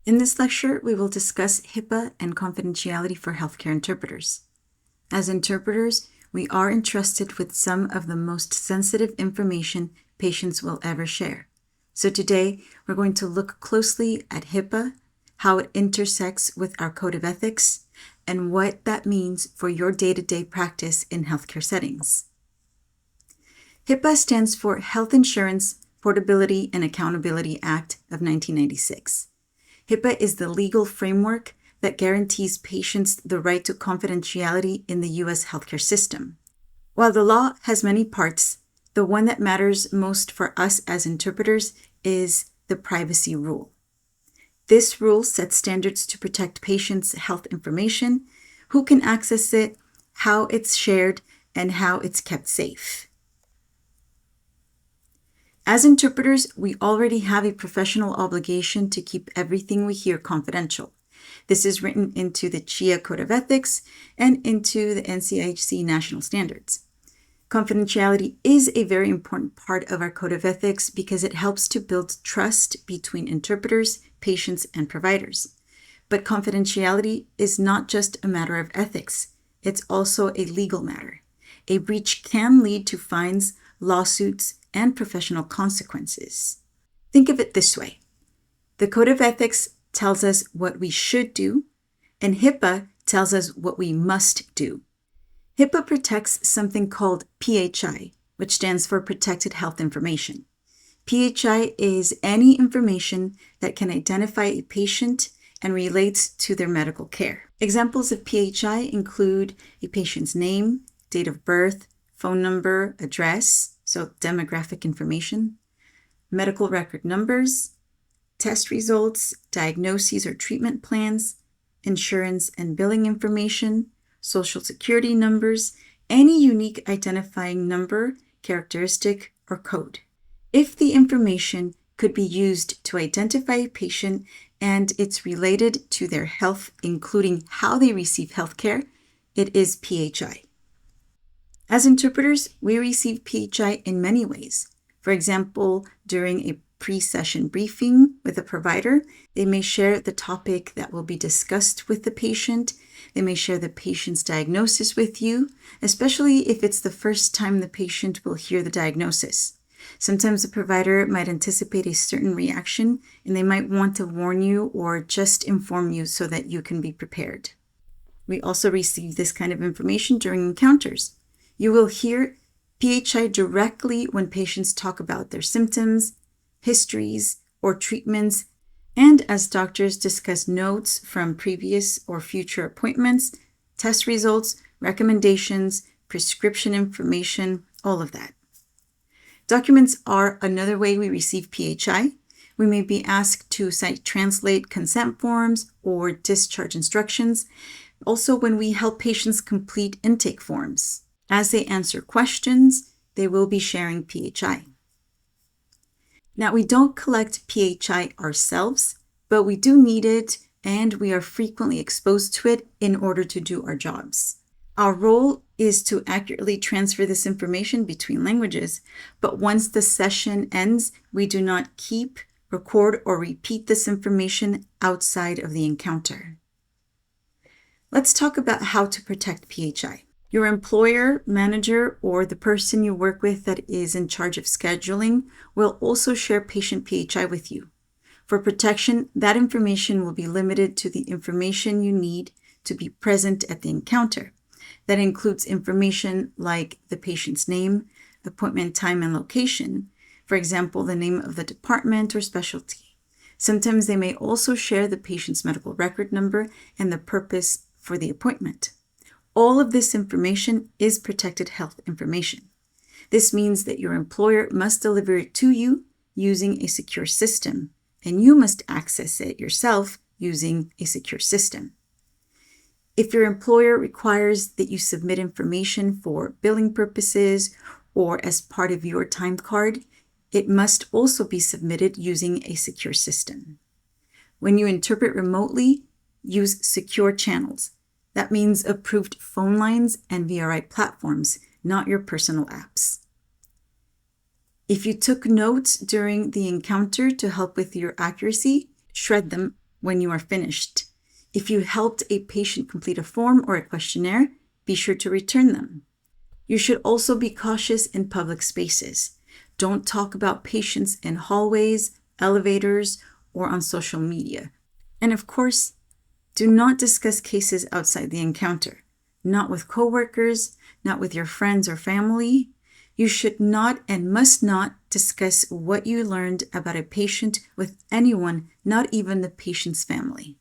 In this lecture, we will discuss HIPAA and confidentiality for healthcare interpreters. As interpreters, we are entrusted with some of the most sensitive information patients will ever share. So today, we're going to look closely at HIPAA, how it intersects with our code of ethics, and what that means for your day-to-day practice in healthcare settings. HIPAA stands for Health Insurance Portability and Accountability Act of 1996. HIPAA is the legal framework that guarantees patients the right to confidentiality in the U.S. healthcare system. While the law has many parts, the one that matters most for us as interpreters is the privacy rule. This rule sets standards to protect patients' health information, who can access it, how it's shared, and how it's kept safe. As interpreters, we already have a professional obligation to keep everything we hear confidential. This is written into the CHIA Code of Ethics and into the NCIHC National Standards. Confidentiality is a very important part of our Code of Ethics because it helps to build trust between interpreters, patients, and providers. But confidentiality is not just a matter of ethics. It's also a legal matter. A breach can lead to fines, lawsuits, and professional consequences. Think of it this way. The Code of Ethics tells us what we should do, and HIPAA tells us what we must do. HIPAA protects something called PHI, which stands for Protected Health Information. PHI is any information that can identify a patient and relates to their medical care. Examples of PHI include a patient's name, date of birth, phone number, address, so demographic information, medical record numbers, test results, diagnoses or treatment plans, insurance and billing information, social security numbers, any unique identifying number, characteristic, or code. If the information could be used to identify a patient and it's related to their health, including how they receive healthcare, it is PHI. As interpreters, we receive PHI in many ways. For example, during a pre-session briefing with a provider, they may share the topic that will be discussed with the patient. They may share the patient's diagnosis with you, especially if it's the first time the patient will hear the diagnosis. Sometimes the provider might anticipate a certain reaction, and they might want to warn you or just inform you so that you can be prepared. We also receive this kind of information during encounters. You will hear PHI directly when patients talk about their symptoms, histories, or treatments, and as doctors discuss notes from previous or future appointments, test results, recommendations, prescription information, all of that. Documents are another way we receive PHI. We may be asked to translate consent forms or discharge instructions. Also, when we help patients complete intake forms. As they answer questions, they will be sharing PHI. Now, we don't collect PHI ourselves, but we do need it, and we are frequently exposed to it in order to do our jobs. Our role is to accurately transfer this information between languages, but once the session ends, we do not keep, record, or repeat this information outside of the encounter. Let's talk about how to protect PHI. Your employer, manager, or the person you work with that is in charge of scheduling will also share patient PHI with you. For protection, that information will be limited to the information you need to be present at the encounter. That includes information like the patient's name, appointment time, and location. For example, the name of the department or specialty. Sometimes they may also share the patient's medical record number and the purpose for the appointment. All of this information is protected health information. This means that your employer must deliver it to you using a secure system, and you must access it yourself using a secure system. If your employer requires that you submit information for billing purposes or as part of your time card, it must also be submitted using a secure system. When you interpret remotely, use secure channels. That means approved phone lines and VRI platforms, not your personal apps. If you took notes during the encounter to help with your accuracy, shred them when you are finished. If you helped a patient complete a form or a questionnaire, be sure to return them. You should also be cautious in public spaces. Don't talk about patients in hallways, elevators, or on social media. And of course, do not discuss cases outside the encounter, not with coworkers, not with your friends or family. You should not and must not discuss what you learned about a patient with anyone, not even the patient's family.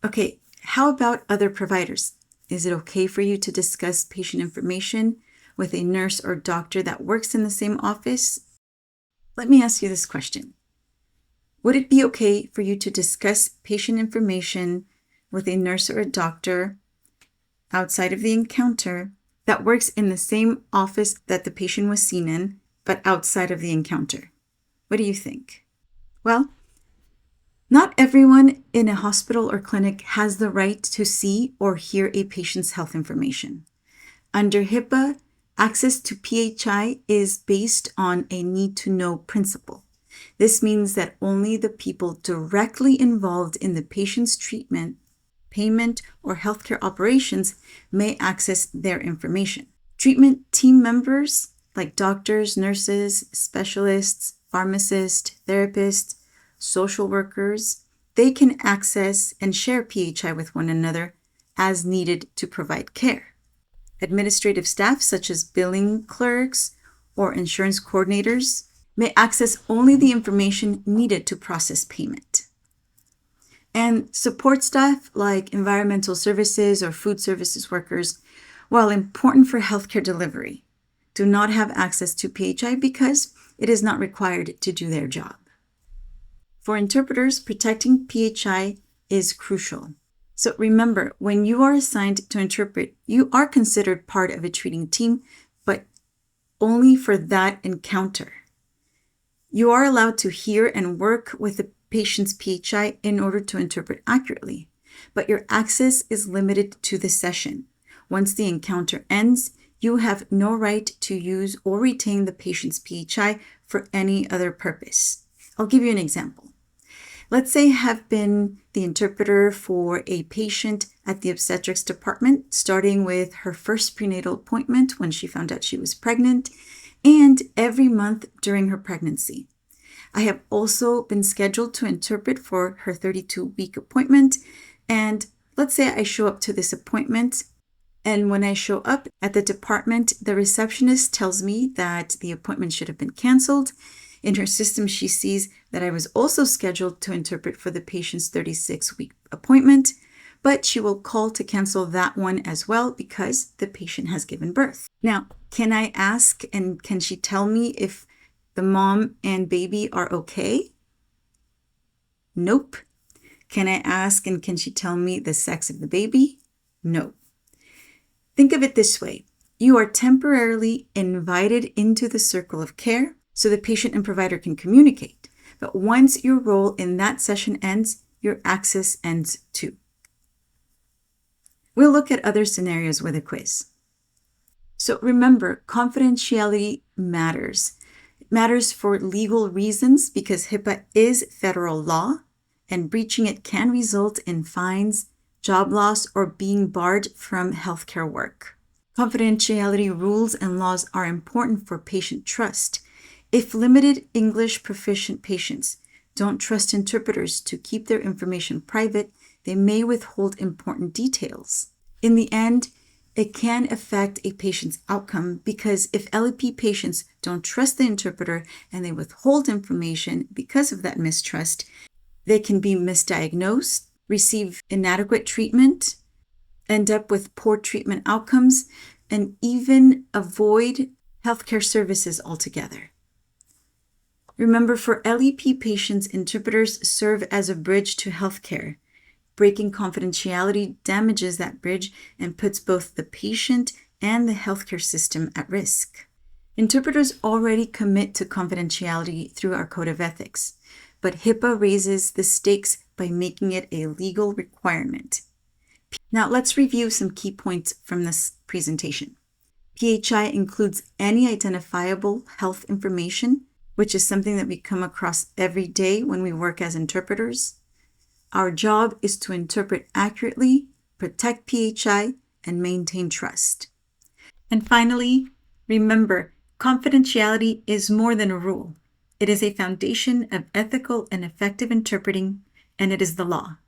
Okay, how about other providers? Is it okay for you to discuss patient information with a nurse or doctor that works in the same office? Let me ask you this question. Would it be okay for you to discuss patient information with a nurse or a doctor outside of the encounter that works in the same office that the patient was seen in, but outside of the encounter? What do you think? Well, not everyone in a hospital or clinic has the right to see or hear a patient's health information. Under HIPAA, access to PHI is based on a need-to-know principle. This means that only the people directly involved in the patient's treatment, payment, or healthcare operations may access their information. Treatment team members like doctors, nurses, specialists, pharmacists, therapists, social workers, they can access and share PHI with one another as needed to provide care. Administrative staff such as billing clerks or insurance coordinators may access only the information needed to process payment. And support staff like environmental services or food services workers, while important for healthcare delivery, do not have access to PHI because it is not required to do their job. For interpreters, protecting PHI is crucial. So remember, when you are assigned to interpret, you are considered part of a treating team, but only for that encounter. You are allowed to hear and work with the patient's PHI in order to interpret accurately, but your access is limited to the session. Once the encounter ends, you have no right to use or retain the patient's PHI for any other purpose. I'll give you an example. Let's say I have been the interpreter for a patient at the obstetrics department, starting with her first prenatal appointment when she found out she was pregnant, and every month during her pregnancy. I have also been scheduled to interpret for her 32-week appointment, and let's say I show up to this appointment, and when I show up at the department, the receptionist tells me that the appointment should have been canceled. In her system, she sees that I was also scheduled to interpret for the patient's 36-week appointment, but she will call to cancel that one as well because the patient has given birth. Now, can I ask and can she tell me if the mom and baby are okay? Nope. Can I ask and can she tell me the sex of the baby? No. Think of it this way. You are temporarily invited into the circle of care so the patient and provider can communicate. But once your role in that session ends, your access ends too. We'll look at other scenarios with a quiz. So remember, confidentiality matters. It matters for legal reasons because HIPAA is federal law, and breaching it can result in fines, job loss, or being barred from healthcare work. Confidentiality rules and laws are important for patient trust. If limited English proficient patients don't trust interpreters to keep their information private, they may withhold important details. In the end, it can affect a patient's outcome because if LEP patients don't trust the interpreter and they withhold information because of that mistrust, they can be misdiagnosed, receive inadequate treatment, end up with poor treatment outcomes, and even avoid healthcare services altogether. Remember, for LEP patients, interpreters serve as a bridge to healthcare. Breaking confidentiality damages that bridge and puts both the patient and the healthcare system at risk. Interpreters already commit to confidentiality through our Code of Ethics, but HIPAA raises the stakes by making it a legal requirement. Now let's review some key points from this presentation. PHI includes any identifiable health information which is something that we come across every day when we work as interpreters. Our job is to interpret accurately, protect PHI, and maintain trust. And finally, remember, confidentiality is more than a rule. It is a foundation of ethical and effective interpreting, and it is the law.